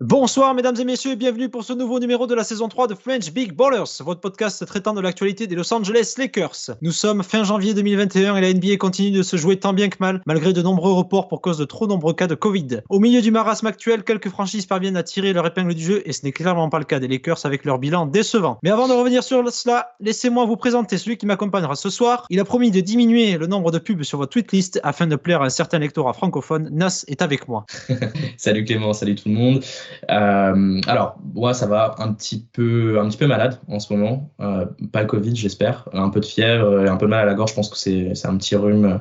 Bonsoir mesdames et messieurs et bienvenue pour ce nouveau numéro de la saison 3 de French Big Ballers, votre podcast traitant de l'actualité des Los Angeles Lakers. Nous sommes fin janvier 2021 et la NBA continue de se jouer tant bien que mal, malgré de nombreux reports pour cause de trop nombreux cas de Covid. Au milieu du marasme actuel, quelques franchises parviennent à tirer leur épingle du jeu et ce n'est clairement pas le cas des Lakers avec leur bilan décevant. Mais avant de revenir sur cela, laissez-moi vous présenter celui qui m'accompagnera ce soir. Il a promis de diminuer le nombre de pubs sur votre tweetlist afin de plaire à un certain lectorat francophone. Nas est avec moi. Salut Clément, salut tout le monde. Alors, moi ça va un petit peu malade en ce moment. Pas le Covid, j'espère. Un peu de fièvre et un peu de mal à la gorge. Je pense que c'est un petit rhume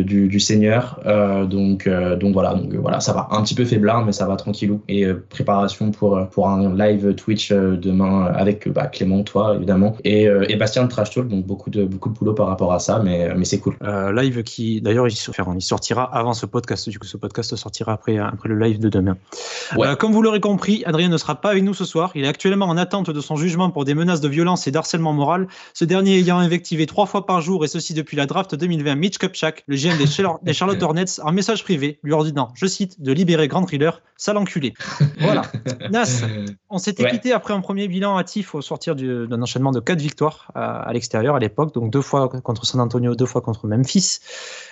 du Seigneur. Donc voilà, ça va. Un petit peu faiblard, mais ça va tranquillou. Et préparation pour un live Twitch demain avec Clément, toi évidemment, et Bastien de Trash Talk. Donc beaucoup de boulot par rapport à ça, mais c'est cool. Live qui d'ailleurs il sortira avant ce podcast. Du coup, ce podcast sortira après le live de demain. Ouais. Comme vous l'aurez compris, Adrien ne sera pas avec nous ce soir. Il est actuellement en attente de son jugement pour des menaces de violence et d'harcèlement moral, ce dernier ayant invectivé 3 fois par jour, et ceci depuis la draft 2020, Mitch Kupchak, le GM des Charlotte Hornets, en message privé, lui ordonnant, je cite, de libérer Grant Riller, sale enculé. Voilà. Nas, on s'était quitté après un premier bilan hâtif au sortir d'un enchaînement de 4 victoires à l'extérieur à l'époque, donc 2 fois contre San Antonio, 2 fois contre Memphis.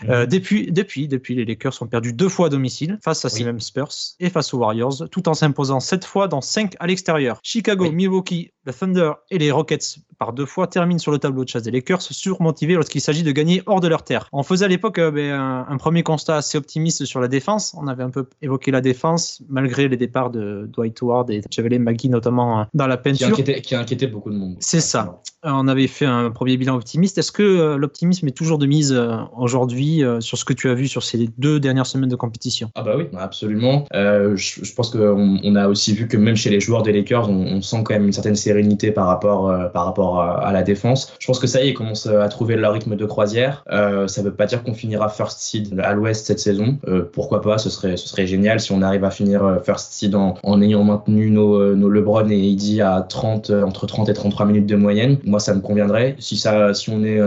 Depuis, les Lakers ont perdu 2 fois à domicile, face à ces mêmes Spurs et face aux Warriors, tout en s'imposant 7 fois dans 5 à l'extérieur. Chicago, Milwaukee, le Thunder et les Rockets par 2 fois terminent sur le tableau de chasse des Lakers, surmotivés lorsqu'il s'agit de gagner hors de leur terre. On faisait à l'époque un premier constat assez optimiste sur la défense. On avait un peu évoqué la défense, malgré les départs de Dwight Howard et Javale McGee, notamment dans la peinture. Qui inquiétait beaucoup de monde. C'est ça. On avait fait un premier bilan optimiste. Est-ce que l'optimisme est toujours de mise aujourd'hui sur ce que tu as vu sur ces 2 dernières semaines de compétition? Ah bah oui, absolument. Je pense qu'on a aussi vu que même chez les joueurs des Lakers, on sent quand même une certaine sérénité par rapport à la défense. Je pense que ça y est, ils commencent à trouver leur rythme de croisière. Ça veut pas dire qu'on finira first seed à l'Ouest cette saison. Pourquoi pas, ce serait génial si on arrive à finir first seed en ayant maintenu nos LeBron et AD à entre 30 et 33 minutes de moyenne. Moi, ça me conviendrait. Si on est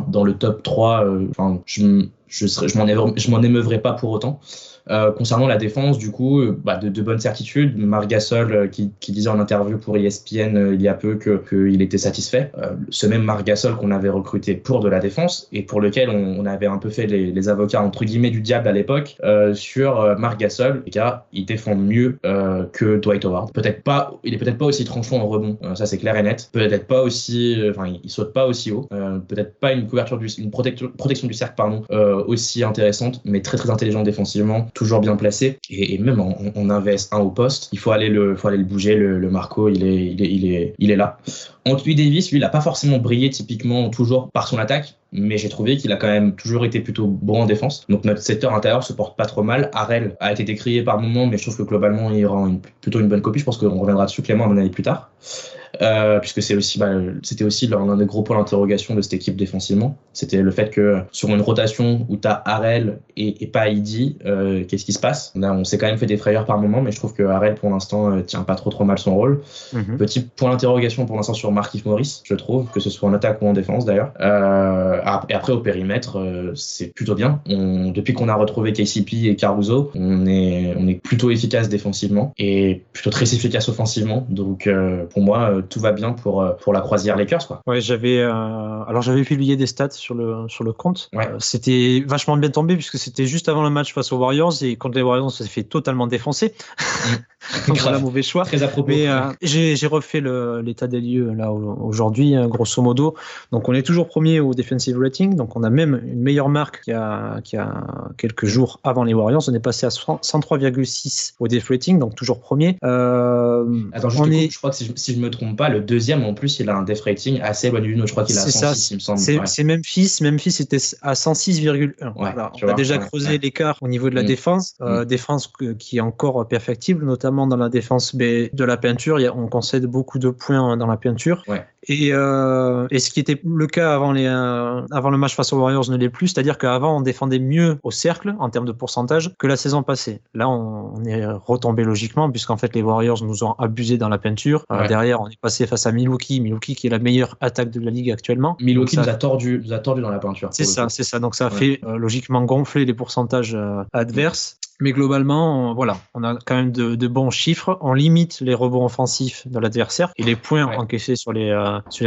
dans le top 3, je m'en émeuvrais pas pour autant. Concernant la défense, du coup, de bonnes certitudes. Marc Gasol qui disait en interview pour ESPN il y a peu qu'il était satisfait. Ce même Marc Gasol qu'on avait recruté pour de la défense et pour lequel on avait un peu fait les avocats entre guillemets du diable à l'époque sur Marc Gasol. Les gars, il défend mieux que Dwight Howard. Il est peut-être pas aussi tranchant en rebond, ça c'est clair et net. Peut-être pas aussi, il saute pas aussi haut. Peut-être pas une protection du cercle aussi intéressante, mais très très intelligent défensivement. Toujours bien placé et même en invest 1 au poste, il faut aller le bouger. Le Marco, il est là. Anthony Davis, lui, il a pas forcément brillé typiquement toujours par son attaque, mais j'ai trouvé qu'il a quand même toujours été plutôt bon en défense. Donc notre secteur intérieur se porte pas trop mal. Harrell a été décrié par moments, mais je trouve que globalement il rend plutôt une bonne copie. Je pense qu'on reviendra dessus, Clément, à mon avis, plus tard. Puisque c'était aussi l'un des gros points d'interrogation de cette équipe défensivement. C'était le fait que sur une rotation où t'as Harrell et pas Heidi, qu'est-ce qui se passe? On s'est quand même fait des frayeurs par moment, mais je trouve que Harrell pour l'instant tient pas trop mal son rôle. Petit point d'interrogation pour l'instant sur Markieff Morris, je trouve, que ce soit en attaque ou en défense d'ailleurs. Et après au périmètre, c'est plutôt bien. Depuis qu'on a retrouvé KCP et Caruso, on est plutôt efficace défensivement et plutôt très efficace offensivement. Donc pour moi, tout va bien pour la croisière Lakers, quoi. Ouais, j'avais publié des stats sur le compte. Ouais. C'était vachement bien tombé puisque c'était juste avant le match face aux Warriors et contre les Warriors, on s'est fait totalement défoncer. Donc voilà, mauvais choix. Très à propos. Mais j'ai refait l'état des lieux là aujourd'hui, grosso modo. Donc on est toujours premier au defensive rating. Donc on a même une meilleure marque qu'il y a quelques jours avant les Warriors. On est passé à 103,6 au def rating, donc toujours premier. Attends, je crois que si je me trompe pas, le deuxième en plus il a un def rating assez éloigné du nôtre. Je crois qu'il a 106, il me semble. C'est Memphis. Memphis était à 106,1. Ouais, voilà. On a déjà creusé l'écart au niveau de la défense. Défense qui est encore perfectible, notamment dans la défense de la peinture. On concède beaucoup de points dans la peinture. Ouais. Et ce qui était le cas avant avant le match face aux Warriors ne l'est plus, c'est-à-dire qu'avant on défendait mieux au cercle en termes de pourcentage que la saison passée. Là on est retombé logiquement puisqu'en fait les Warriors nous ont abusé dans la peinture. Derrière on est passé face à Milwaukee qui est la meilleure attaque de la ligue actuellement. Milwaukee nous a tordu dans la peinture. C'est ça. Donc ça a fait logiquement gonfler les pourcentages adverses. Mais globalement, voilà, on a quand même de bons chiffres. On limite les rebonds offensifs de l'adversaire et les points encaissés sur les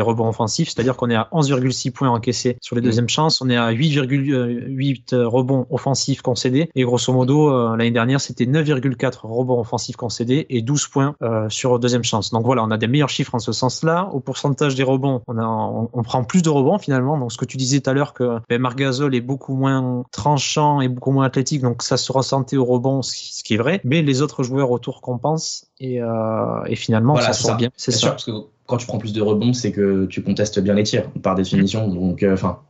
rebonds offensifs. C'est-à-dire qu'on est à 11,6 points encaissés sur les deuxièmes chances. On est à 8,8 rebonds offensifs concédés. Et grosso modo, l'année dernière, c'était 9,4 rebonds offensifs concédés et 12 points sur deuxième chance. Donc voilà, on a des meilleurs chiffres en ce sens-là. Au pourcentage des rebonds, on prend plus de rebonds finalement. Donc ce que tu disais tout à l'heure que Marc Gasol est beaucoup moins tranchant et beaucoup moins athlétique. Donc ça se ressentait au rebond, ce qui est vrai, mais les autres joueurs autour compensent et finalement voilà, ça sort bien. C'est sûr, parce que quand tu prends plus de rebonds, c'est que tu contestes bien les tirs, par définition, donc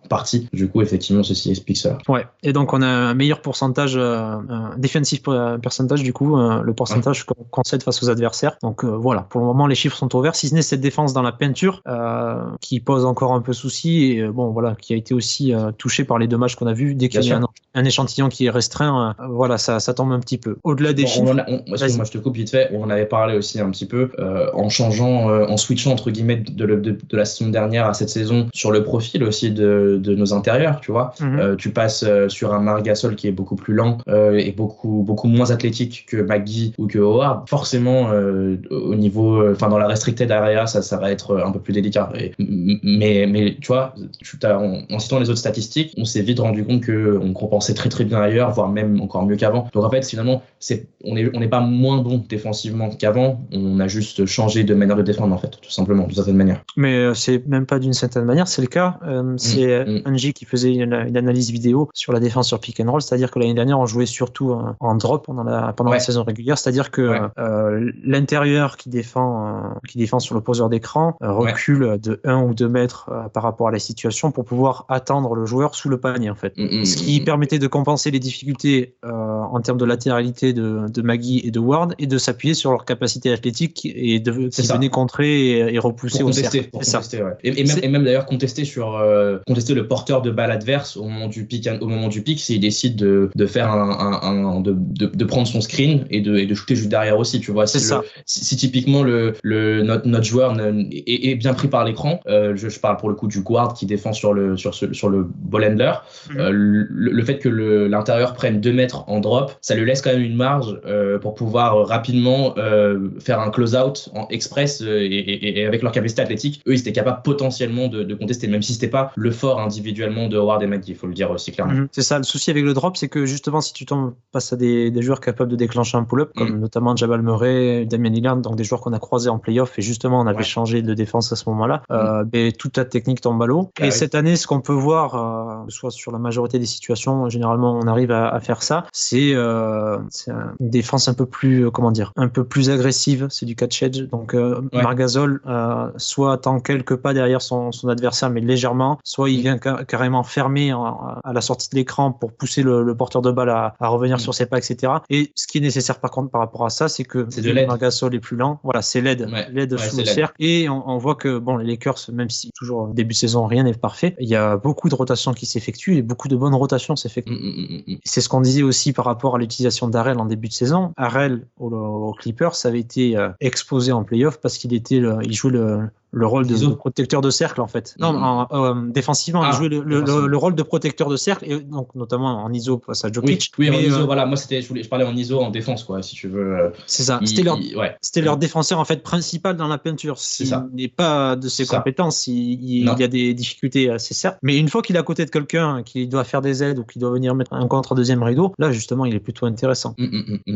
partie. Du coup, effectivement, ceci explique cela. Ouais, et donc on a un meilleur pourcentage defensive percentage, du coup, le pourcentage qu'on concède face aux adversaires. Donc voilà, pour le moment, les chiffres sont ouverts, si ce n'est cette défense dans la peinture qui pose encore un peu souci et voilà, qui a été aussi touchée par les deux matchs qu'on a vus. Dès qu'il y a un échantillon qui est restreint, voilà, ça tombe un petit peu. Au-delà des chiffres. Excuse-moi, je te coupe vite fait. On en avait parlé aussi un petit peu en changeant, en switchant entre guillemets de la saison dernière à cette saison sur le profil aussi de nos intérieurs, tu vois. Tu passes sur un Marc Gasol qui est beaucoup plus lent et beaucoup moins athlétique que McGee ou que Howard. Forcément, au niveau, dans la restricted area, ça va être un peu plus délicat. Mais tu vois, en citant les autres statistiques, on s'est vite rendu compte qu'on compensait très très bien ailleurs, voire même encore mieux qu'avant. Donc en fait, finalement, on n'est pas moins bon défensivement qu'avant. On a juste changé de manière de défendre en fait, tout simplement, d'une certaine manière. Mais c'est même pas d'une certaine manière, c'est le cas. C'est Angie qui faisait une analyse vidéo sur la défense sur pick and roll, c'est-à-dire que l'année dernière on jouait surtout en drop pendant la saison régulière, c'est-à-dire que l'intérieur qui défend sur le poseur d'écran recule de 1 ou 2 mètres par rapport à la situation pour pouvoir attendre le joueur sous le panier en fait. Ce qui permettait de compenser les difficultés en termes de latéralité de Maggie et de Ward et de s'appuyer sur leur capacité athlétique et qui venait contrer et repousser au cercle. Et même d'ailleurs contester le porteur de balle adverse au moment du pick, s'il décide de faire de prendre son screen et de shooter juste derrière aussi, tu vois. Si typiquement notre joueur est bien pris par l'écran, je parle pour le coup du guard qui défend sur le ball handler, le fait que l'intérieur prenne 2 mètres en drop, ça lui laisse quand même une marge pour pouvoir rapidement faire un close-out en express et avec leur capacité athlétique, eux ils étaient capables potentiellement de contester, même si c'était pas le fort individuellement de Howard et McGee, il faut le dire aussi clairement. C'est ça, le souci avec le drop, c'est que justement si tu tombes face à des joueurs capables de déclencher un pull-up, comme notamment Jamal Murray, Damian Lillard, donc des joueurs qu'on a croisés en play-off, et justement on avait changé de défense à ce moment-là, toute ta technique tombe à l'eau. Et cette année, ce qu'on peut voir, soit sur la majorité des situations, généralement on arrive à faire ça, c'est une défense un peu plus, un peu plus agressive, c'est du catch edge, donc Marc Gasol soit attend quelques pas derrière son adversaire, mais légèrement, soit il vient carrément fermer à la sortie de l'écran pour pousser le porteur de balle à revenir sur ses pas, etc. Et ce qui est nécessaire par contre par rapport à ça, c'est que Marc Gasol est plus lent. Voilà, c'est l'aide sous le cercle. Et on voit que les Lakers, même si toujours début de saison rien n'est parfait, il y a beaucoup de rotations qui s'effectuent et beaucoup de bonnes rotations s'effectuent. C'est ce qu'on disait aussi par rapport à l'utilisation d'Harrell en début de saison. Harrell au Clippers, ça avait été exposé en playoff parce qu'il jouait le rôle de protecteur de cercle en fait. Non, défensivement, il jouait le rôle de protecteur de cercle et donc notamment en ISO face à Jokic. Oui, en ISO, voilà. Moi je parlais en ISO en défense quoi, si tu veux. C'est ça. C'était leur défenseur en fait principal dans la peinture. Il n'est pas de ses compétences, il y a des difficultés, c'est certes. Mais une fois qu'il est à côté de quelqu'un qui doit faire des aides ou qui doit venir mettre un contre deuxième rideau, là justement il est plutôt intéressant.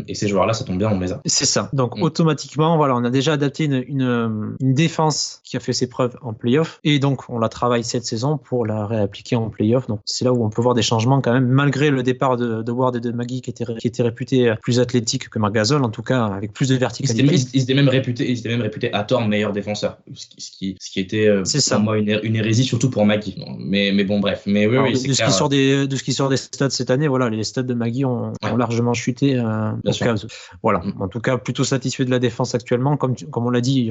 Et ces joueurs-là, ça tombe bien, on les a. C'est ça. Donc automatiquement, voilà, on a déjà adapté une défense qui a fait ses preuves en play-off et donc on la travaille cette saison pour la réappliquer en play-off. Donc c'est là où on peut voir des changements quand même, malgré le départ de Ward et de Maggie qui étaient réputés plus athlétiques que Marc Gasol, en tout cas avec plus de verticalité. Ils étaient même réputés à tort meilleurs défenseurs, ce qui était pour moi une hérésie, surtout pour Maggie. Mais bon bref. Mais oui, c'est clair. De ce qui sort des stats cette année, voilà, les stats de Maggie ont largement chuté. Voilà. En tout cas, plutôt satisfait de la défense actuellement. Comme on l'a dit,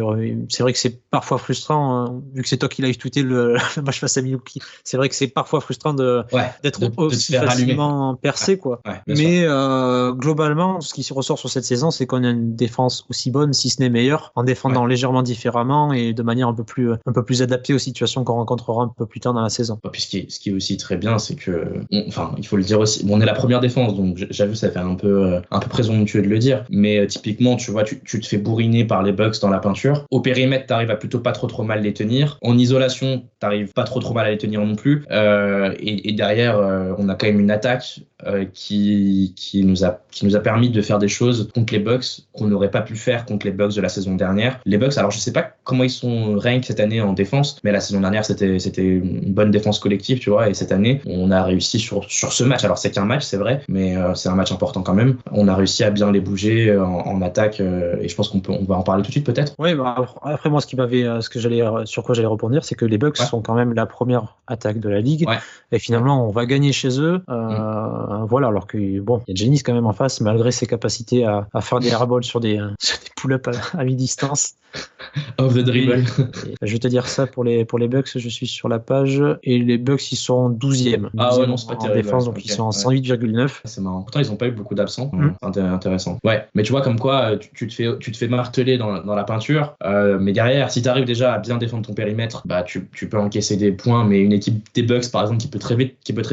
c'est vrai que c'est parfois frustrant, vu que c'est toi qui l'as tweeté le match face à Milwaukee. C'est vrai que c'est parfois frustrant d'être aussi facilement percé, quoi. Mais globalement, ce qui se ressort sur cette saison, c'est qu'on a une défense aussi bonne, si ce n'est meilleure, en défendant légèrement différemment et de manière un peu plus adaptée aux situations qu'on rencontrera un peu plus tard dans la saison. Puis ce qui est aussi très bien, c'est que, il faut le dire aussi, on est la première défense, donc j'avoue, ça fait un peu présomptueux de le dire, mais typiquement, tu vois, tu te fais bourriner par les Bucks dans la peinture. Au périmètre, t'arrives à plutôt pas trop mal les tenir. En isolation, t'arrives pas trop mal à les tenir non plus. Et derrière, on a quand même une attaque qui nous a permis de faire des choses contre les Bucks qu'on n'aurait pas pu faire contre les Bucks de la saison dernière. Les Bucks, alors je sais pas comment ils sont rank cette année en défense, mais la saison dernière c'était une bonne défense collective, tu vois, et cette année on a réussi sur ce match. Alors c'est qu'un match, c'est vrai, mais c'est un match important quand même. On a réussi à bien les bouger en attaque, et je pense qu'on va en parler tout de suite peut-être. Oui, après moi sur quoi j'allais rebondir, c'est que les Bucks sont quand même la première attaque de la ligue, et finalement on va gagner chez eux. Voilà, alors que il y a Giannis quand même en face, malgré ses capacités à faire des airballs sur des pull-ups à mi-distance. Off the dribble. Je vais te dire ça pour les Bucks, je suis sur la page, et les Bucks ils sont 12e. C'est pas terrible. Défense, donc ils sont en 108,9. C'est marrant. Pourtant ils ont pas eu beaucoup d'absents. Intéressant. Ouais, mais tu vois comme quoi tu te fais marteler dans la peinture, mais derrière, si t'arrives déjà à bien défendre ton périmètre, bah tu peux encaisser des points. Mais une équipe des Bucks par exemple qui peut très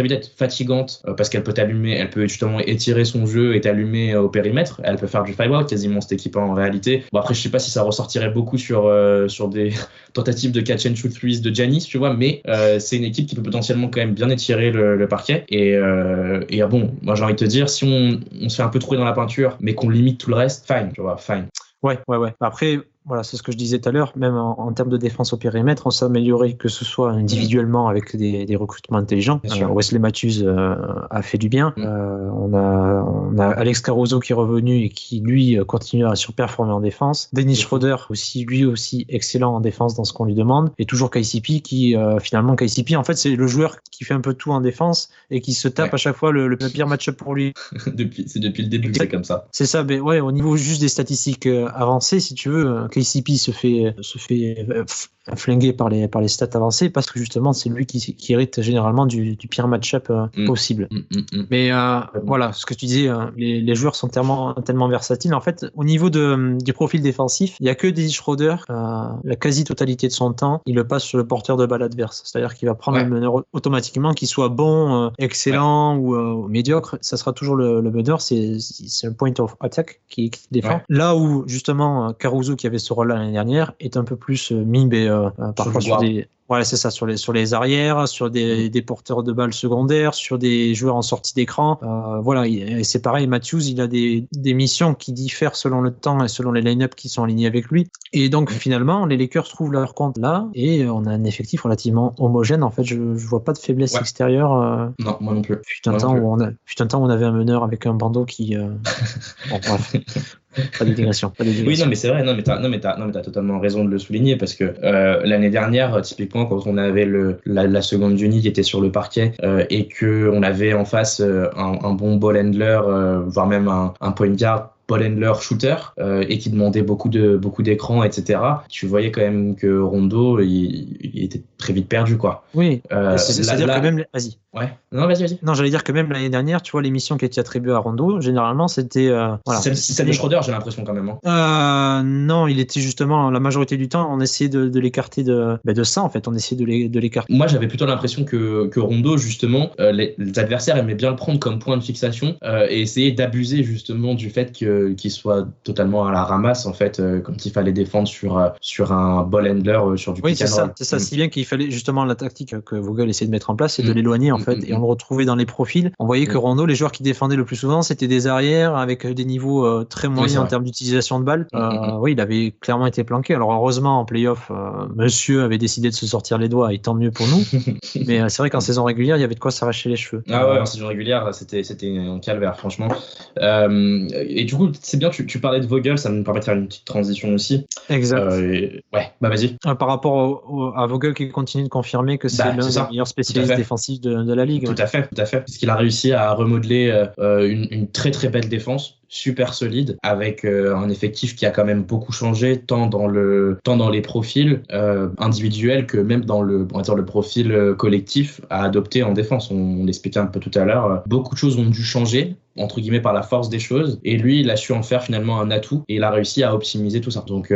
vite être fatigante, parce qu'elle peut t'allumer, elle peut justement étirer son jeu et t'allumer au périmètre. Elle peut faire du 5-out quasiment, cette équipe en réalité. Bon, après je sais pas si ça ressortirait beaucoup sur des tentatives de catch and shoot threes de Giannis, tu vois, mais c'est une équipe qui peut potentiellement quand même bien étirer le parquet, et bon, moi j'ai envie de te dire, si on se fait un peu trouver dans la peinture mais qu'on limite tout le reste, fine, tu vois, fine. Ouais. Après, voilà, c'est ce que je disais tout à l'heure, même en termes de défense au périmètre, on s'est amélioré, que ce soit individuellement avec des recrutements intelligents. Wesley Matthews a fait du bien. On a Alex Caruso qui est revenu et qui, lui, continue à surperformer en défense. Dennis Schroeder, lui aussi excellent en défense dans ce qu'on lui demande. Et toujours KCP qui, finalement, KCP, en fait, c'est le joueur qui fait un peu tout en défense et qui se tape à chaque fois le pire match-up pour lui. C'est depuis le début que c'est comme ça. C'est ça, mais ouais, au niveau juste des statistiques avancées, si tu veux, KCP se fait flinguer par les stats avancées, parce que justement c'est lui qui hérite généralement du pire match-up possible. Mais voilà, ce que tu disais, les joueurs sont tellement versatiles. En fait, au niveau du profil défensif, il n'y a que Dennis Schroeder, la quasi-totalité de son temps, il le passe sur le porteur de balle adverse. C'est-à-dire qu'il va prendre le meneur automatiquement, qu'il soit bon, excellent ou médiocre, ça sera toujours le meneur. C'est un point of attack qui défend. Là où justement Caruso, qui avait ce rôle-là l'année dernière, est un peu plus mimé parfois sur des... Voilà, c'est ça, sur les arrières, sur des porteurs de balles secondaires, sur des joueurs en sortie d'écran. Voilà, et c'est pareil, Matthews, il a des missions qui diffèrent selon le temps et selon les line-up qui sont alignés avec lui. Et donc, finalement, les Lakers trouvent leur compte là, et on a un effectif relativement homogène. En fait, je vois pas de faiblesse extérieure. Non, moi non plus. Fut un temps où on avait un meneur avec un bandeau qui... Bon, bref. Pas de digression. Oui, non, mais c'est vrai. Non, mais t'as totalement raison de le souligner, parce que l'année dernière, typiquement, quand on avait la seconde unit qui était sur le parquet, et que on avait en face un bon ball handler, voire même un point guard, ball handler shooter, et qui demandait beaucoup d'écrans, etc. Tu voyais quand même que Rondo il était très vite perdu, quoi. Oui. C'est-à-dire que même vas-y. Ouais. Non, vas-y. Non, j'allais dire que même l'année dernière, tu vois, les missions qui étaient attribuées à Rondo, généralement, c'était voilà. Celle de Schroeder, j'ai l'impression quand même. Non, il était justement, la majorité du temps, on essayait de l'écarter de ça, en fait. On essayait de l'écarter. Moi, j'avais plutôt l'impression que Rondo, justement, les adversaires aimaient bien le prendre comme point de fixation, et essayer d'abuser justement du fait qu'il soit totalement à la ramasse, en fait, quand il fallait défendre sur un ball handler, sur du pick and roll. C'est ça, si bien qu'il fallait justement, la tactique que Vogel essayait de mettre en place, c'est de l'éloigner, en fait, et on le retrouvait dans les profils. On voyait que Rondo, les joueurs qui défendaient le plus souvent, c'était des arrières avec des niveaux très moyens en termes d'utilisation de balles. Oui, il avait clairement été planqué. Alors heureusement, en play-off, monsieur avait décidé de se sortir les doigts, et tant mieux pour nous. Mais c'est vrai qu'en saison régulière, il y avait de quoi s'arracher les cheveux. Ah ouais, en saison régulière, c'était un calvaire, franchement. Et du coup, c'est bien, tu parlais de Vogel, ça me permet de faire une petite transition aussi. Exact. Ouais, bah vas-y. Par rapport à Vogel, qui continue de confirmer que c'est l'un des meilleurs spécialistes défensifs de la ligue. Tout à fait. Parce qu'il a réussi à remodeler une très très belle défense. super solide avec un effectif qui a quand même beaucoup changé tant dans les profils individuels que même dans le profil collectif à adopter en défense. On l'expliquait un peu tout à l'heure. Beaucoup de choses ont dû changer entre guillemets par la force des choses, et lui il a su en faire finalement un atout et il a réussi à optimiser tout ça. Donc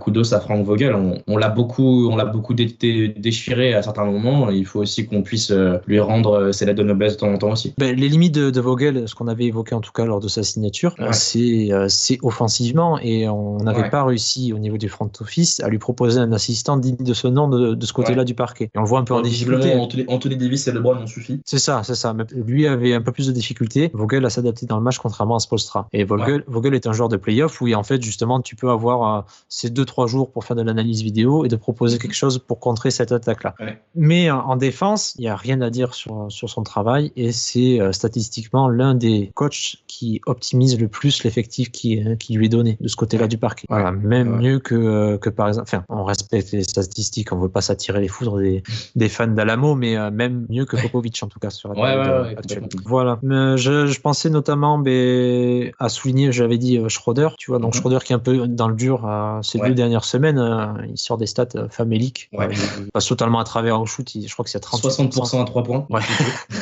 kudos à Frank Vogel. On l'a beaucoup déchiré à certains moments. Il faut aussi qu'on puisse lui rendre ses lettres de noblesse de temps en temps aussi. Les limites de Vogel, ce qu'on avait évoqué en tout cas lors de sa signature, c'est offensivement, et on n'avait pas réussi au niveau du front office à lui proposer un assistant digne de ce nom de ce côté-là du parquet. Et on le voit un peu en difficulté. Anthony Davis et LeBron ont suffi. C'est ça. Mais lui avait un peu plus de difficultés. Vogel a s'adapté dans le match contrairement à Spoelstra. Et Vogel est un joueur de play-off où en fait justement tu peux avoir ces 2-3 jours pour faire de l'analyse vidéo et de proposer quelque chose pour contrer cette attaque-là. Mais en défense, il n'y a rien à dire sur son travail, et c'est statistiquement l'un des coachs qui optimise le plus l'effectif qui lui est donné de ce côté-là du parquet. Voilà, mieux que par exemple, enfin, on respecte les statistiques, on ne veut pas s'attirer les foudres des fans d'Alamo, mais même mieux que Popovic en tout cas sur la période actuelle. Voilà. Je pensais notamment à souligner, j'avais dit Schroeder, tu vois, donc Schroeder qui est un peu dans le dur ces 2 dernières semaines, il sort des stats faméliques, il passe totalement à travers au shoot, je crois que c'est à 60% à 3 points.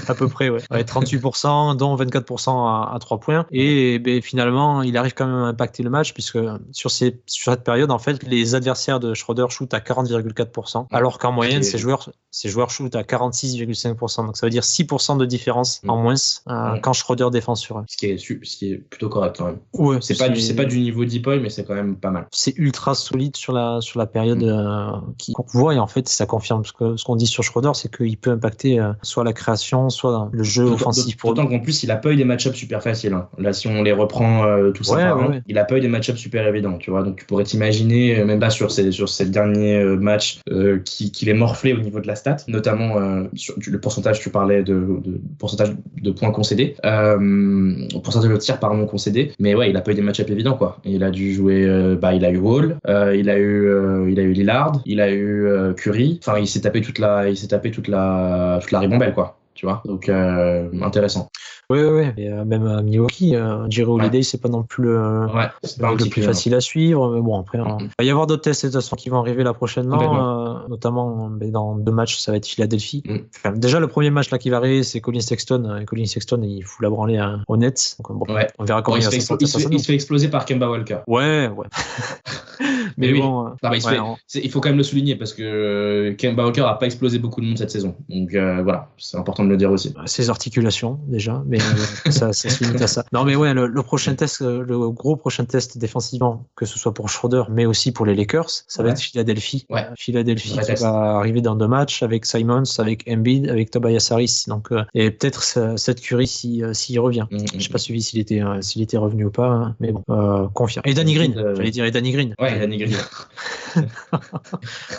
À peu près, 38%, dont 24% à 3 points, et finalement il arrive quand même à impacter le match, puisque sur cette période en fait les adversaires de Schroeder shootent à 40,4%, alors qu'en moyenne ces joueurs shootent à 46,5%, donc ça veut dire 6% de différence en moins quand Schroeder défend sur eux. Ce qui est plutôt correct quand même. C'est pas du niveau Deepoy, mais c'est quand même pas mal. C'est ultra solide sur la période qu'on voit, et en fait ça confirme ce qu'on dit sur Schroeder, c'est qu'il peut impacter soit la création, soit le jeu offensif. D'autant qu'en plus il a pas eu des match-ups super faciles. Là si on les reprend tout ça par an, il a pas eu des match-ups super évidents, tu vois. Donc tu pourrais t'imaginer, même là sur ces derniers matchs, qu'il est morflé au niveau de la stat, notamment sur le pourcentage, tu parlais de pourcentage de points concédés, pourcentage de tirs concédés, mais il a pas eu des match-up évidents quoi. Il a dû jouer, il a eu Wall, il a eu Lillard, il a eu Curry, enfin il s'est tapé toute la ribambelle quoi, tu vois. Donc intéressant. Oui. Et même à Milwaukee, Jerry Holiday, c'est pas non plus le plus facile à suivre. Mais bon, après, il va y avoir d'autres tests de toute façon qui vont arriver là prochainement, notamment dans 2 matchs, ça va être Philadelphie. Enfin, déjà, le premier match là qui va arriver, c'est Colin Sexton. Et Colin Sexton, il fout la branlée aux Nets. Donc, on verra comment il va se sortir. Il se fait exploser par Kemba Walker. Ouais. Mais bon, il faut quand même le souligner parce que Kemba Walker a pas explosé beaucoup de monde cette saison. Donc voilà, c'est important de le dire aussi. Ses articulations déjà, mais ça se limite à ça. Non mais le prochain test, le gros prochain test défensivement, que ce soit pour Schroeder mais aussi pour les Lakers, ça va être Philadelphie. Philadelphie qui va arriver dans 2 matchs avec Simons, avec Embiid, avec Tobias Harris. Donc et peut-être Seth Curry s'il revient. Je sais pas suivi s'il était revenu ou pas, mais bon, confiant. Et Danny Green, j'allais dire Danny Green. Ouais, Danny Green.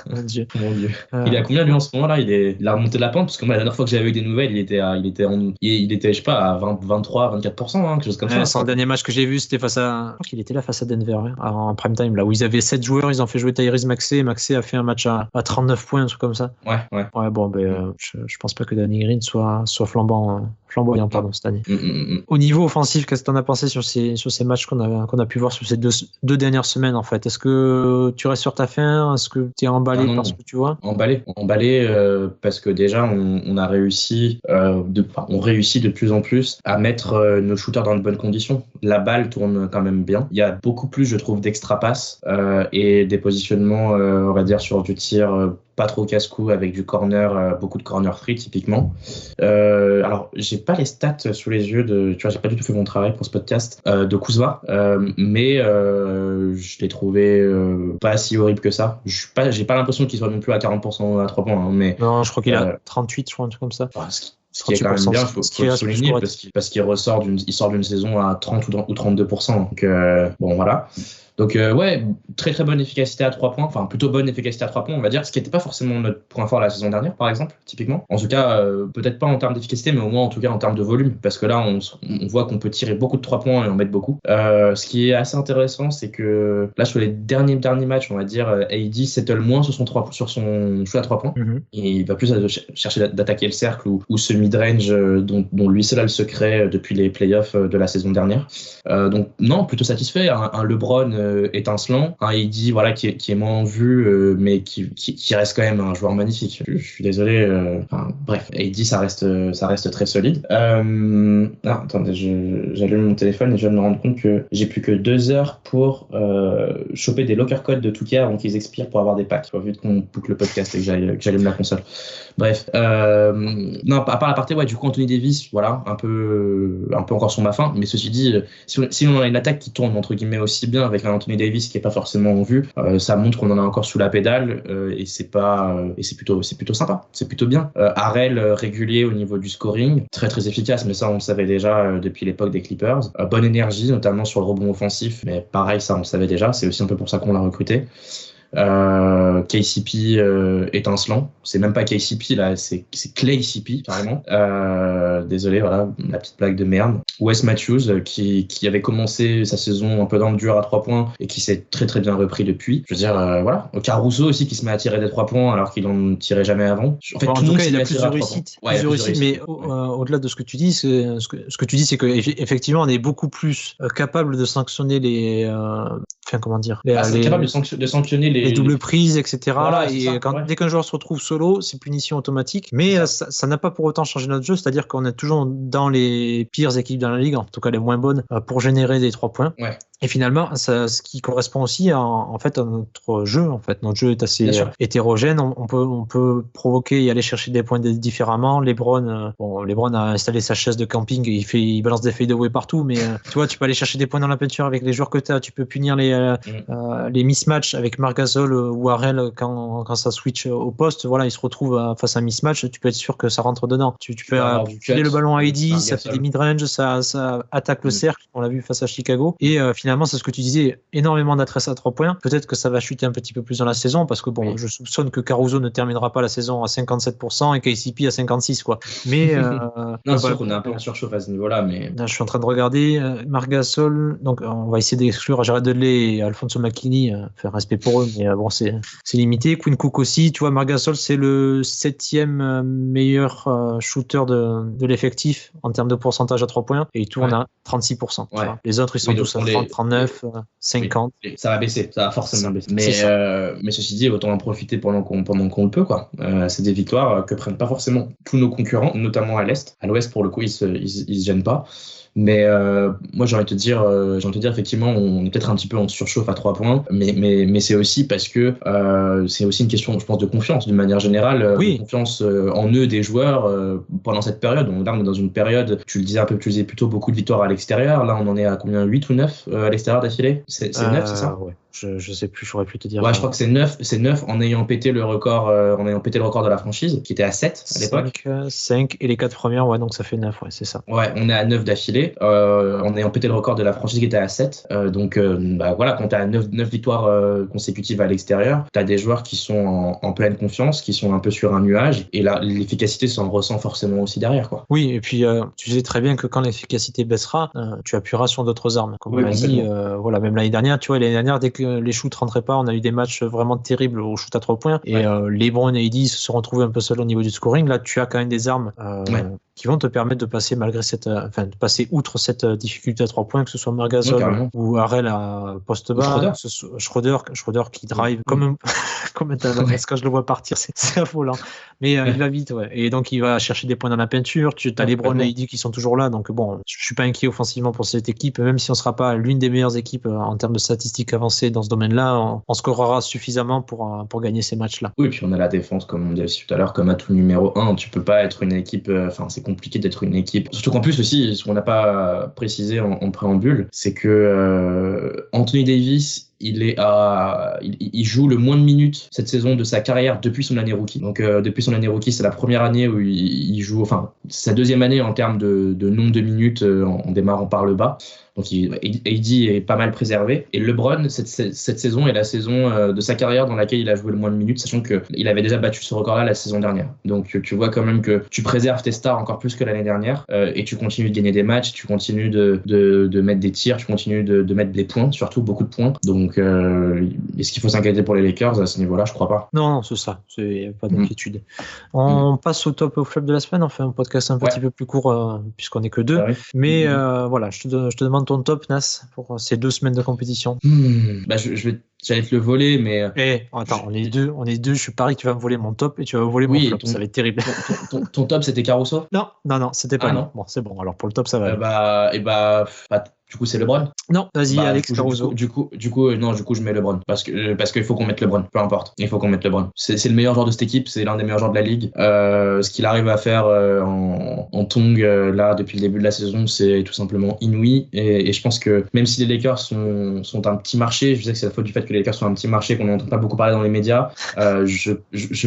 Mon Dieu. Il est à combien lui en ce moment là? Il a remonté la pente parce que moi la dernière fois que j'avais eu des nouvelles, il était je sais pas à 23, 24%, quelque chose comme ça. C'est le dernier match que j'ai vu, c'était je crois qu'il était là face à Denver, en prime time, là où ils avaient 7 joueurs, ils ont fait jouer Tyrese Maxey. Maxey a fait un match à 39 points, un truc comme ça. Ouais, bon, je pense pas que Danny Green soit flamboyant cette année. Au niveau offensif, qu'est-ce que t'en as pensé sur ces matchs qu'on a pu voir sur ces deux dernières semaines en fait? Est-ce que tu restes sur ta faim? Est-ce que tu es emballé par ce que tu vois? Emballé parce que déjà on a réussi on réussit de plus en plus à mettre nos shooters dans de bonnes conditions. La balle tourne quand même bien. Il y a beaucoup plus, je trouve, d'extra passes et des positionnements, on va dire, sur du tir pas trop casse-cou avec du corner, beaucoup de corner free typiquement. Alors j'ai pas les stats sous les yeux tu vois, j'ai pas du tout fait mon travail pour ce podcast de Kuzma, mais je l'ai trouvé pas si horrible que ça. J'ai pas l'impression qu'il soit non plus à 40% à 3 points, mais non, je crois qu'il a 38, je crois, un truc comme ça. Ce qui est quand même bien, faut le souligner parce qu'il sort d'une saison à 30 ou 32%. Donc bon voilà. Donc ouais, très très bonne efficacité à 3 points, enfin plutôt bonne efficacité à 3 points on va dire, ce qui n'était pas forcément notre point fort la saison dernière par exemple, typiquement. En tout cas, peut-être pas en termes d'efficacité, mais au moins en tout cas en termes de volume, parce que là on voit qu'on peut tirer beaucoup de 3 points et en mettre beaucoup. Ce qui est assez intéressant, c'est que là sur les derniers matchs, on va dire, AD settle moins sur son shoot à 3 points, et il va plus chercher d'attaquer le cercle ou ce mid-range dont lui seul a le secret depuis les playoffs de la saison dernière. Donc non, plutôt satisfait. Un LeBron étincelant, un AD voilà qui est moins en vue, mais qui reste quand même un joueur magnifique. Je suis désolé. Bref, AD ça reste très solide. Attendez, j'allume mon téléphone et je viens de me rendre compte que j'ai plus que 2 heures pour choper des locker codes de 2K avant qu'ils expirent pour avoir des packs. Vu qu'on boucle le podcast et que j'allume la console. Bref, non, à part la partie, ouais, du coup Anthony Davis, voilà, un peu encore sur ma fin. Mais ceci dit, si on a une attaque qui tourne entre guillemets aussi bien avec un Anthony Davis qui est pas forcément en vue, ça montre qu'on en a encore sous la pédale et c'est plutôt sympa, c'est plutôt bien. Harrell régulier au niveau du scoring, très très efficace, mais ça on le savait déjà depuis l'époque des Clippers. Bonne énergie, notamment sur le rebond offensif, mais pareil, ça on le savait déjà, c'est aussi un peu pour ça qu'on l'a recruté. KCP étincelant, c'est même pas KCP là, c'est Clay CP carrément. Désolé, voilà, la petite blague de merde. Wes Matthews qui avait commencé sa saison un peu dans le dur à 3 points et qui s'est très très bien repris depuis. Je veux dire, voilà. Caruso aussi qui se met à tirer des 3 points alors qu'il en tirait jamais avant. En fait, tout le monde il a plus de réussite, mais au-delà de ce que tu dis, ce que tu dis, c'est que effectivement on est beaucoup plus capable de sanctionner les capable de sanctionner les doubles prises, etc. Voilà, et dès qu'un joueur se retrouve solo, c'est punition automatique. Mais ça n'a pas pour autant changé notre jeu, c'est-à-dire qu'on est toujours dans les pires équipes dans la ligue, en tout cas les moins bonnes, pour générer des 3 points. Ouais. Et finalement, ce qui correspond aussi en fait à notre jeu. En fait, notre jeu est assez hétérogène. On peut provoquer et aller chercher des points différemment. LeBron a installé sa chaise de camping et il balance des fadeaway partout. Mais tu vois, tu peux aller chercher des points dans la peinture avec les joueurs que tu as. Tu peux punir les mismatchs avec Marc Gasol ou Harrell quand ça switch au poste. Voilà, il se retrouve face à un mismatch. Tu peux être sûr que ça rentre dedans. Tu peux filer le ballon à AD, ça fait des mid-range, ça attaque le cercle. On l'a vu face à Chicago. Et finalement, c'est ce que tu disais, énormément d'adresse à 3 points. Peut-être que ça va chuter un petit peu plus dans la saison parce que je soupçonne que Caruso ne terminera pas la saison à 57% et KCP à 56%, quoi. Mais non, c'est sûr qu'on est un peu en surchauffe à ce niveau-là, mais là, je suis en train de regarder Marc Gasol. Donc, on va essayer d'exclure Jared Dudley et Alfonso McKinney, faire respect pour eux, mais c'est limité. Quinn Cook aussi, tu vois, Marc Gasol, c'est le 7e meilleur shooter de l'effectif en termes de pourcentage à 3 points et il tourne à 36%. Les autres, ils sont tous à 30, 39, 50. Ça va baisser, ça va forcément baisser. Mais ceci dit, autant en profiter pendant qu'on le peut, quoi. C'est des victoires que prennent pas forcément tous nos concurrents, notamment à l'Est. À l'Ouest, pour le coup, ils se gênent pas. Mais moi j'ai envie de te dire effectivement on est peut-être un petit peu en surchauffe à 3 points, mais c'est aussi parce que c'est aussi une question, je pense, de confiance d'une manière générale, de confiance en eux des joueurs pendant cette période. Là on est dans une période, tu le disais un peu, tu faisais plutôt beaucoup de victoires à l'extérieur. Là on en est à combien, 8 ou 9 à l'extérieur d'affilée? C'est 9, c'est ça? Ouais. Je sais plus, j'aurais pu te dire. Ouais, je crois que c'est 9 en ayant pété le record de la franchise qui était à 7 à l'époque. 5 et les 4 premières, ouais, donc ça fait 9, ouais, c'est ça. Ouais, on est à 9 d'affilée en ayant pété le record de la franchise qui était à 7. Donc voilà, quand tu as 9 victoires consécutives à l'extérieur, tu as des joueurs qui sont en pleine confiance, qui sont un peu sur un nuage, et là l'efficacité s'en ressent forcément aussi derrière, quoi. Oui, et puis tu sais très bien que quand l'efficacité baissera, tu appuieras sur d'autres armes. Comme on l'a dit, voilà, même l'année dernière, tu vois, dès que les shoots rentraient pas, on a eu des matchs vraiment terribles au shoot à 3 points, et LeBron et AD se sont retrouvés un peu seuls au niveau du scoring. Là, tu as quand même des armes qui vont te permettre de passer de passer outre cette difficulté à 3 points, que ce soit Marc Gasol ou Harrell à poste bas, Schroeder qui drive comme un talent. Quand je le vois partir, c'est affolant. Mais il va vite, et donc il va chercher des points dans la peinture. Tu as LeBron et AD qui sont toujours là, donc bon, je suis pas inquiet offensivement pour cette équipe, même si on sera pas l'une des meilleures équipes en termes de statistiques avancées dans ce domaine-là, on scorera suffisamment pour gagner ces matchs-là. Oui, et puis on a la défense, comme on disait aussi tout à l'heure, comme atout numéro 1. Tu peux pas être une équipe, c'est compliqué d'être une équipe. Surtout qu'en plus aussi, ce qu'on n'a pas précisé en préambule, c'est que Anthony Davis, il joue le moins de minutes cette saison de sa carrière depuis son année rookie. Donc depuis son année rookie, c'est la première année où il joue, sa deuxième année en termes de nombre de minutes en démarrant par le bas. Donc AD est pas mal préservé. Et LeBron, cette saison est la saison de sa carrière dans laquelle il a joué le moins de minutes, sachant qu'il avait déjà battu ce record-là la saison dernière. Donc tu vois quand même que tu préserves tes stars encore plus que l'année dernière et tu continues de gagner des matchs, tu continues de mettre des tirs, tu continues de mettre des points, surtout beaucoup de points. Donc est-ce qu'il faut s'inquiéter pour les Lakers à ce niveau-là? Je crois pas. Non, c'est ça. Il n'y a pas d'inquiétude. On passe au top et au flop de la semaine. On fait un podcast un petit peu plus court puisqu'on n'est que deux. Mais voilà, je te demande ton top, Nas, pour ces 2 semaines de compétition. J'allais te le voler, mais. Attends, on est deux. Je suis pareil que tu vas me voler mon top et tu vas me voler mon flop. Ça va être terrible. Ton top, c'était Caruso? Non, c'était pas lui. Bon, c'est bon. Alors pour le top, ça va. Du coup, c'est LeBron? Non, vas-y, Alex Caruso. Du coup, je mets LeBron. Parce qu'il faut qu'on mette LeBron. Peu importe. Il faut qu'on mette LeBron. C'est le meilleur joueur de cette équipe. C'est l'un des meilleurs joueurs de la ligue. Ce qu'il arrive à faire en tongue là depuis le début de la saison, c'est tout simplement inouï. Et je pense que même si les Lakers sont un petit marché, je sais que c'est la faute du fait que les Lakers sont un petit marché qu'on n'entend pas beaucoup parler dans les médias. Je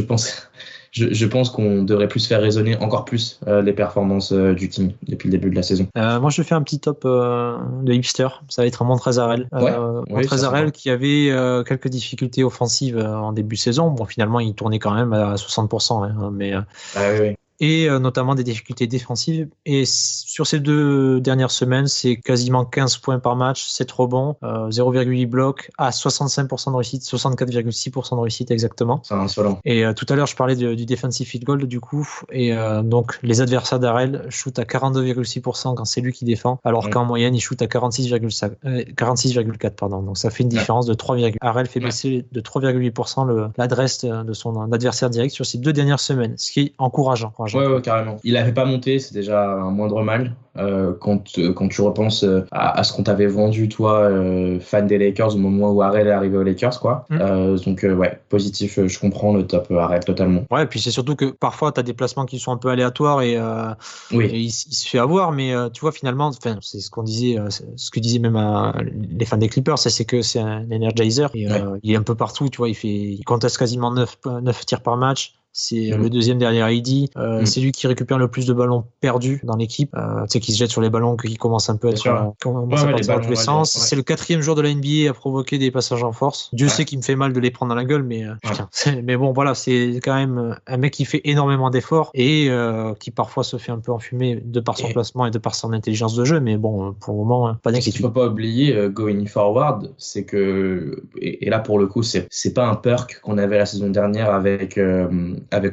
pense qu'on devrait plus faire résonner encore plus les performances du King depuis le début de la saison. Moi, je fais un petit top de hipster. Ça va être Montrezl Harrell. Montrezl Harrell qui avait quelques difficultés offensives en début de saison. Bon, finalement, il tournait quand même à 60%. Mais et notamment des difficultés défensives. Et sur ces 2 dernières semaines, c'est quasiment 15 points par match, 7 rebonds, 0,8 blocs, à 65% de réussite, 64,6% de réussite exactement. C'est insolent. Et tout à l'heure, je parlais du defensive field goal du coup. Et donc, les adversaires d'Harrell shootent à 42,6% quand c'est lui qui défend, alors qu'en moyenne, il shoot à 46,4%. Pardon. Donc, ça fait une différence de 3, Harrell fait baisser de 3,8% l'adresse de son adversaire direct sur ces 2 dernières semaines, ce qui est encourageant. Ouais, carrément. Il n'avait pas monté, c'est déjà un moindre mal. Quand tu repenses à ce qu'on t'avait vendu, toi, fan des Lakers, au moment où Harrell est arrivé aux Lakers, quoi. Donc, positif, je comprends le top Harrell totalement. Ouais, et puis c'est surtout que parfois, tu as des placements qui sont un peu aléatoires et il se fait avoir, mais tu vois, finalement, c'est ce qu'on disait, ce que disaient même les fans des Clippers, c'est que c'est un energizer. Et, il est un peu partout, tu vois, il conteste quasiment 9 tirs par match. C'est le deuxième derrière AD. C'est lui qui récupère le plus de ballons perdus dans l'équipe. Tu sais, qui se jette sur les ballons, qui commence un peu à être dans tous les sens. C'est le 4e joueur de la NBA à provoquer des passages en force. Dieu sait qu'il me fait mal de les prendre dans la gueule, mais mais bon, voilà, c'est quand même un mec qui fait énormément d'efforts et qui parfois se fait un peu enfumer de par son placement et de par son intelligence de jeu. Mais bon, pour le moment, pas d'inquiétude. Ce qu'il faut pas oublier, going forward, c'est que et là pour le coup, c'est pas un perk qu'on avait la saison dernière avec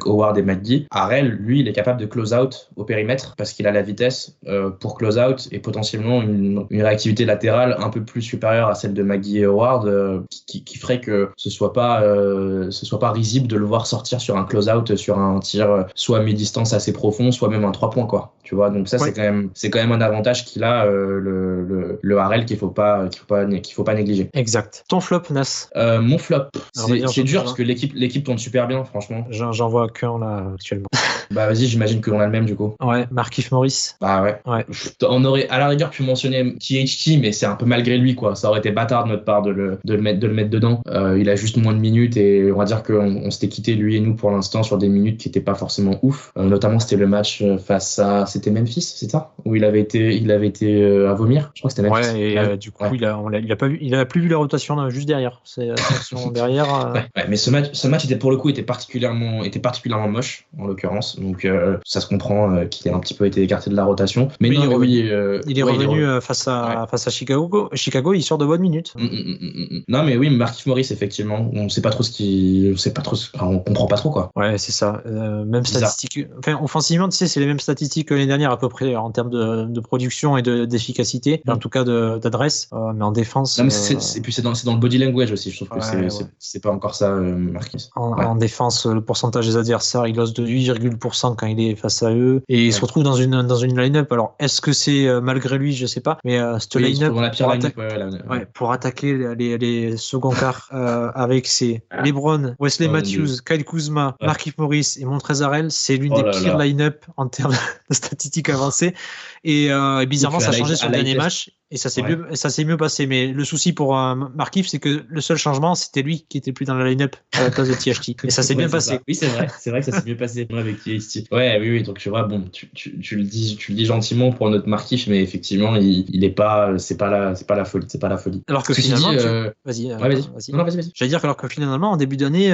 Howard et McGee. Harrell, lui, il est capable de close out au périmètre parce qu'il a la vitesse pour close out et potentiellement une réactivité latérale un peu plus supérieure à celle de McGee et Howard qui ferait que ce soit pas risible de le voir sortir sur un close out, sur un tir soit à mi-distance assez profond, soit même un 3 points, quoi. Tu vois, donc ça c'est quand même un avantage qu'il a le Harrell qu'il faut pas négliger. Exact. Ton flop, Nas? Mon flop, c'est dur parce que l'équipe tourne super bien, franchement. J'en vois qu'un là actuellement. Bah vas-y, j'imagine qu'on a le même du coup. Ouais, Markieff Morris. Bah ouais. On aurait à la rigueur pu mentionner THT, mais c'est un peu malgré lui, quoi. Ça aurait été bâtard de notre part de le mettre dedans. Il a juste moins de minutes et on va dire qu'on s'était quitté lui et nous pour l'instant sur des minutes qui étaient pas forcément ouf. Notamment c'était le match c'était Memphis, c'est ça, où il avait été à vomir. Je crois que c'était Memphis. Ouais, et du coup il a plus vu la rotation juste derrière. C'est derrière. Ouais, mais ce match était pour le coup était particulièrement moche en l'occurrence. Donc ça se comprend qu'il ait un petit peu été écarté de la rotation. Mais non, il est revenu face à Chicago. Chicago, il sort de bonnes minutes. Non, mais oui, Markieff Morris, effectivement, on comprend pas trop, quoi. Ouais, c'est ça. Même statistique. Enfin, offensivement, tu sais, c'est les mêmes statistiques que l'année dernière à peu près en termes de production et d'efficacité, en tout cas d'adresse. Mais en défense. Non, mais c'est dans le body language aussi. Je trouve que c'est pas encore ça, Markieff. En défense, le pourcentage des adversaires, il ose de 8% quand il est face à eux et il se retrouve dans une line-up. Alors est-ce que c'est malgré lui, je sais pas, mais cette line-up pour attaquer les seconds quarts avec ses LeBron, Wesley Matthews, Kyle Kuzma, Markieff Morris et Montrezl Harrell, c'est l'une des pires line-up en termes de statistiques avancées et bizarrement ça a changé sur le dernier match. Et ça s'est mieux passé. Mais le souci pour Markieff, c'est que le seul changement, c'était lui qui était plus dans la line-up à la place de THT. Et ça s'est bien passé. Oui, c'est vrai que ça s'est mieux passé avec THT. Oui. Donc tu vois, bon, tu le dis gentiment pour notre Markieff, mais effectivement, il est pas, c'est pas la folie. Alors que finalement, vas-y. Non, vas-y. J'allais dire alors que finalement, en début d'année,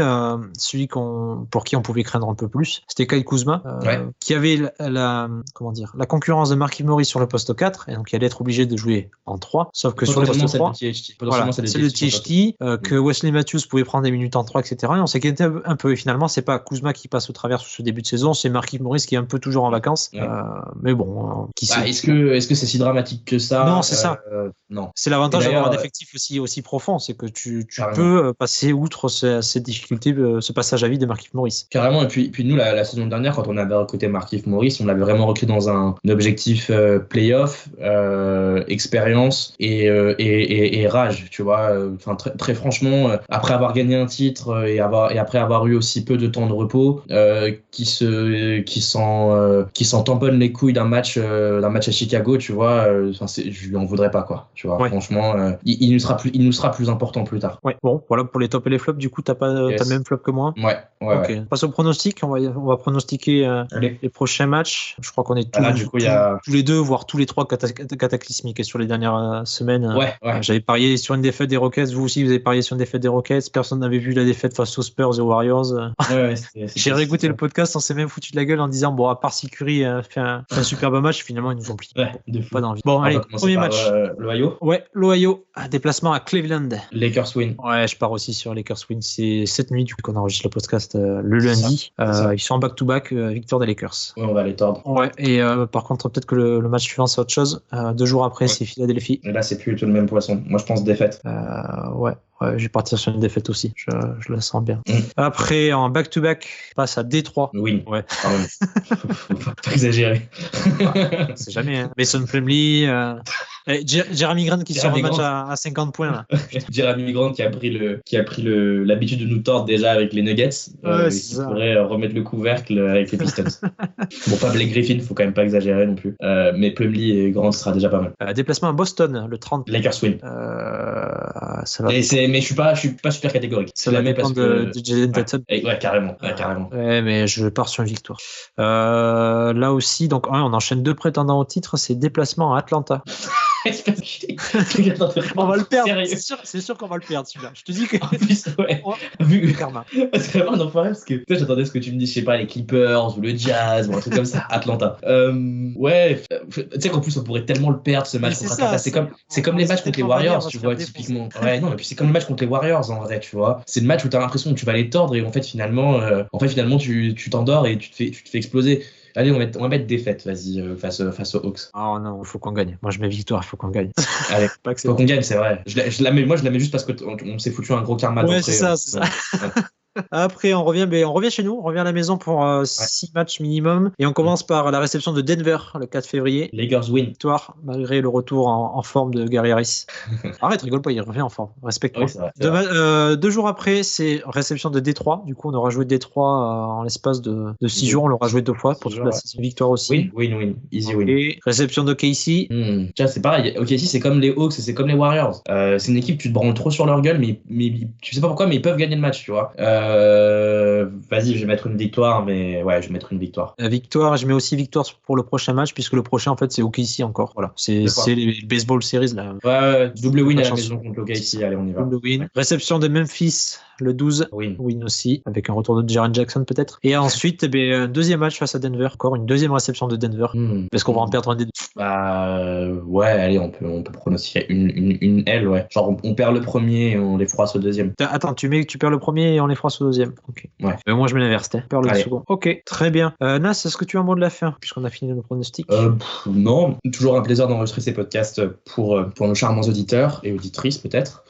celui pour qui on pouvait craindre un peu plus, c'était Kyle Kuzma, qui avait la concurrence de Markieff Morris sur le poste 4, et donc il allait être obligé de jouer en 3, sauf que sur le poste 3, c'est le THT, que Wesley Matthews pouvait prendre des minutes en 3, etc. Et on s'inquiétait un peu, et finalement, c'est pas Kuzma qui passe au travers sur ce début de saison, c'est Markieff Morris qui est un peu toujours en vacances. Mais bon, qui sait. Est-ce que c'est si dramatique que ça? Non, c'est ça. Non. C'est l'avantage d'avoir un effectif aussi profond, c'est que tu peux passer outre ces difficultés, ce passage à vide de Markieff Morris. Carrément, et puis nous, la saison dernière, quand on avait recruté Markieff Morris, on l'avait vraiment recruté dans un objectif playoff, expérience et rage, tu vois. Enfin, très franchement, après avoir gagné un titre et après avoir eu aussi peu de temps de repos, qui s'en tamponne les couilles d'un match à Chicago, tu vois. Je lui en voudrais pas, quoi. Tu vois, franchement, il nous sera plus important plus tard. Ouais. Bon, voilà pour les tops et les flops. Du coup, t'as le même flop que moi. Ouais. Ok. Passe au pronostic. On va pronostiquer les prochains matchs. Je crois qu'on est tous les deux, voire tous les trois cataclysmiques sur les dernières semaines. Ouais. J'avais parié sur une défaite des Rockets. Vous aussi, vous avez parié sur une défaite des Rockets. Personne n'avait vu la défaite face aux Spurs et aux Warriors. J'ai réécouté le podcast. On s'est même foutu de la gueule en disant bon, à part si Curry fait un superbe match, finalement ils nous ont plié. Pas d'envie. Bon, allez, premier match. L'Ohio. Ouais, l'Ohio. Déplacement à Cleveland. Lakers win. Ouais, je pars aussi sur Lakers win. C'est cette nuit du coup qu'on enregistre le podcast le lundi. Ils sont en back-to-back, victoire des Lakers. Ouais, on va les tordre. Ouais, et par contre, peut-être que le match suivant, c'est autre chose. 2 jours après, c'est Philadelphie. Et là, c'est plus tout le même poisson. Moi, je pense défaite. Ouais, je vais partir sur une défaite aussi. Je la sens bien. Après, en back-to-back, passe à Détroit. Oui. Ouais. Faut pas exagérer. C'est jamais. Hein. Mason Plumlee, Jeremy Grant qui sort un match à 50 points. Là. Jeremy Grant qui a pris l'habitude de nous tordre déjà avec les Nuggets. Qui pourrait remettre le couvercle avec les Pistons. Bon, pas Blake Griffin, faut quand même pas exagérer non plus. Mais Plumlee et Grant sera déjà pas mal. Déplacement à Boston, le 30. Lakers win. Ça va. Mais je suis pas super catégorique. Ça va dépendre de Jalen Tatum. Ouais, carrément. Ouais, mais je pars sur une victoire. Là aussi, donc on enchaîne 2 prétendants au titre, c'est déplacement à Atlanta. On va le perdre. C'est sûr qu'on va le perdre celui-là. Je te dis que. En plus, ouais. Vu le karma. C'est vraiment un enfoiré parce que toi, j'attendais ce que tu me dis, je sais pas, les Clippers ou le Jazz ou un truc comme ça, Atlanta. Ouais, tu sais qu'en plus, on pourrait tellement le perdre ce match contre Atlanta. C'est comme les matchs contre les Warriors, tu vois, typiquement. Ouais, non, mais puis c'est comme le match contre les Warriors en vrai, tu vois. C'est le match où t'as l'impression que tu vas les tordre et en fait, finalement, tu t'endors et tu te fais exploser. Allez, on va mettre défaite, vas-y, face aux Hawks. Oh non, il faut qu'on gagne. Moi, je mets victoire, il faut qu'on gagne. Allez, faut qu'on gagne, c'est vrai. Je la mets juste parce qu'on s'est foutu un gros karma. Ouais, c'est ça. Ouais. Après, on revient chez nous, on revient à la maison pour 6 matchs minimum. Et on commence par la réception de Denver le 4 février. Lakers win. Victoire, malgré le retour en forme de Gary Harris. Arrête, rigole pas, il revient en forme. Respecte-moi. Oui, 2 jours après, c'est réception de Détroit. Du coup, on aura joué Détroit en l'espace de 6 jours. On l'aura joué 2 fois pour toute la saison. Victoire aussi. Win. Easy win. Et réception de KC. Tiens, c'est pareil. KC, c'est comme les Hawks, c'est comme les Warriors. C'est une équipe, tu te branles trop sur leur gueule, mais tu sais pas pourquoi, mais ils peuvent gagner le match, tu vois. Vas-y, je vais mettre une victoire, mais ouais, je vais mettre une victoire. La victoire, je mets aussi victoire pour le prochain match, puisque le prochain, en fait, c'est OKC encore. Voilà, c'est les baseball series là. Ouais, double win à la maison contre OKC. Allez, on y va. Double win. Ouais. Réception de Memphis le 12. Win aussi, avec un retour de Jaren Jackson peut-être. Et ensuite, un deuxième match face à Denver, encore une deuxième réception de Denver. Est-ce qu'on va en perdre un des deux? Ouais, allez, on peut pronostiquer une L, ouais. Genre, on perd le premier et on les froisse au deuxième. Attends, tu perds le premier et on les froisse au deuxième. Ok. Ouais. Moi, je mets l'inverse. Perd le second. Ok, très bien. Nas, est-ce que tu as un mot de la fin, puisqu'on a fini nos pronostics? Non, toujours un plaisir d'enregistrer ces podcasts pour nos charmants auditeurs et auditrices peut-être.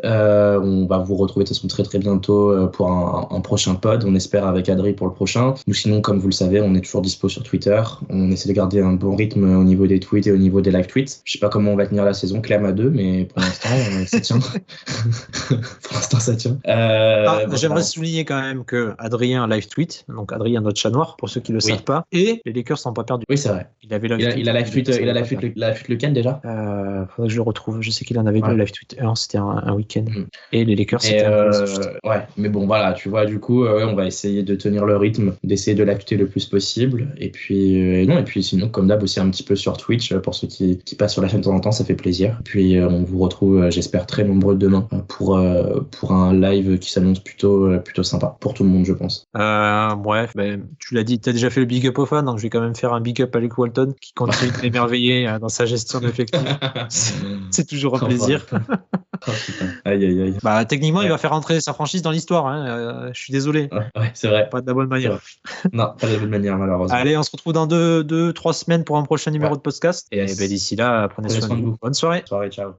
On va vous retrouver de toute façon très très bientôt pour un prochain pod. On espère avec Adri pour le prochain. Nous sinon, comme vous le savez, on est toujours dispo sur Twitter. On essaie de garder un bon rythme au niveau des tweets et au niveau des live tweets. Je sais pas comment on va tenir la saison, Clem à 2, mais pour l'instant, ça tient. Pour l'instant, ça tient. J'aimerais souligner quand même que Adrien live tweet, donc Adrien notre chat noir, pour ceux qui le savent pas, et les Lakers sont pas perdus. Oui, c'est vrai. Il avait live tweet. Il a live tweet lequel déjà faudrait que je le retrouve. Je sais qu'il en avait deux live tweet. C'était un week-end. Et les Lakers, c'était ouais, mais bon, voilà, tu vois, du coup, on va essayer de tenir le rythme, d'essayer de l'acter le plus possible. Et puis, et puis sinon, comme d'hab, aussi un petit peu sur Twitch, pour ceux qui passent sur la chaîne de temps en temps, ça fait plaisir. Puis, on vous retrouve, j'espère, très nombreux demain pour un live qui s'annonce plutôt sympa pour tout le monde, je pense. Bref, tu l'as dit, tu as déjà fait le big up aux fans, donc je vais quand même faire un big up à Luke Walton qui continue de m'émerveiller dans sa gestion d'effectifs. C'est toujours un plaisir. Oh, putain. Aïe, aïe, aïe. Techniquement, il va faire entrer sa franchise dans l'histoire. Je suis désolé. Ouais, c'est vrai. Pas de la bonne manière. Non, pas de la bonne manière, malheureusement. Allez, on se retrouve dans 2-3 semaines pour un prochain numéro de podcast. Et d'ici là, prenez soin de vous. Bonne soirée. Ciao.